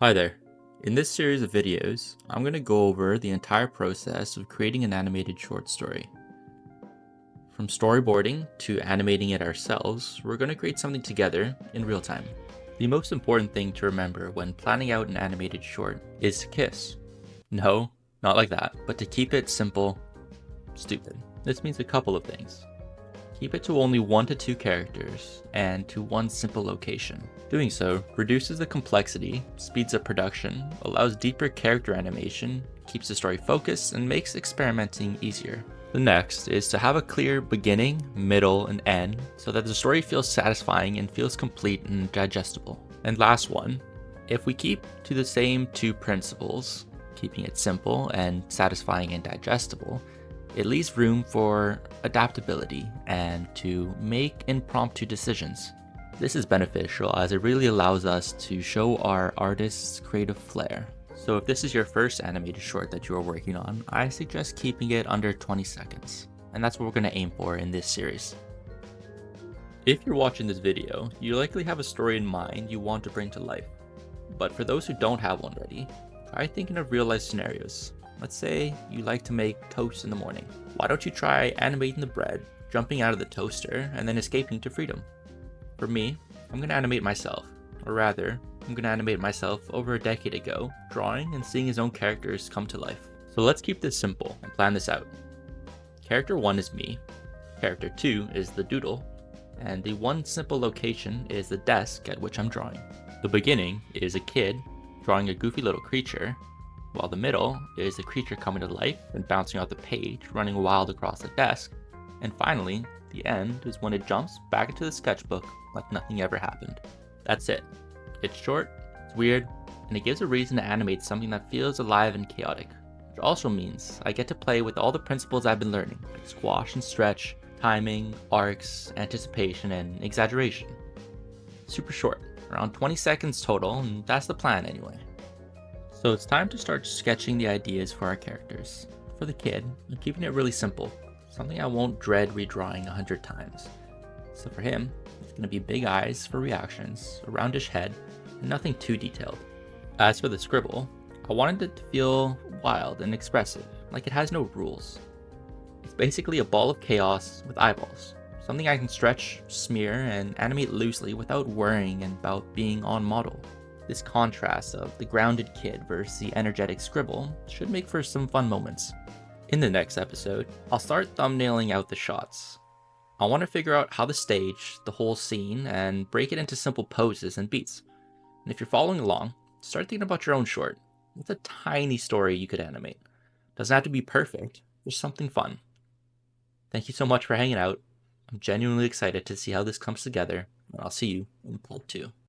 Hi there. In this series of videos, I'm going to go over the entire process of creating an animated short story. From storyboarding to animating it ourselves, we're going to create something together in real time. The most important thing to remember when planning out an animated short is to kiss. No, not like that, but to keep it simple, stupid. This means a couple of things. Keep it to only 1 to 2 characters and to one simple location. Doing so reduces the complexity, speeds up production, allows deeper character animation, keeps the story focused, and makes experimenting easier. The next is to have a clear beginning, middle, and end so that the story feels satisfying and feels complete and digestible. And last one, if we keep to the same 2 principles, keeping it simple and satisfying and digestible, it leaves room for adaptability and to make impromptu decisions. This is beneficial as it really allows us to show our artist's creative flair. So if this is your first animated short that you are working on, I suggest keeping it under 20 seconds. And that's what we're going to aim for in this series. If you're watching this video, you likely have a story in mind you want to bring to life. But for those who don't have one ready, try thinking of real life scenarios. Let's say you like to make toast in the morning. Why don't you try animating the bread, jumping out of the toaster, and then escaping to freedom? For me, I'm going to animate myself, or rather, I'm going to animate myself over a decade ago, drawing and seeing his own characters come to life. So let's keep this simple and plan this out. Character 1 is me, character 2 is the doodle, and the one simple location is the desk at which I'm drawing. The beginning is a kid drawing a goofy little creature, while the middle is the creature coming to life and bouncing off the page, running wild across the desk, and finally, the end is when it jumps back into the sketchbook like nothing ever happened. That's it. It's short, it's weird, and it gives a reason to animate something that feels alive and chaotic, which also means I get to play with all the principles I've been learning, like squash and stretch, timing, arcs, anticipation, and exaggeration. Super short, around 20 seconds total, and that's the plan anyway. So it's time to start sketching the ideas for our characters. For the kid, I'm keeping it really simple, something I won't dread redrawing 100 times. So for him, it's going to be big eyes for reactions, a roundish head, and nothing too detailed. As for the scribble, I wanted it to feel wild and expressive, like it has no rules. It's basically a ball of chaos with eyeballs, something I can stretch, smear, and animate loosely without worrying about being on model. This contrast of the grounded kid versus the energetic scribble should make for some fun moments. In the next episode, I'll start thumbnailing out the shots. I want to figure out how to stage the whole scene and break it into simple poses and beats. And if you're following along, start thinking about your own short. What's a tiny story you could animate? Doesn't have to be perfect, just something fun. Thank you so much for hanging out. I'm genuinely excited to see how this comes together, and I'll see you in part 2.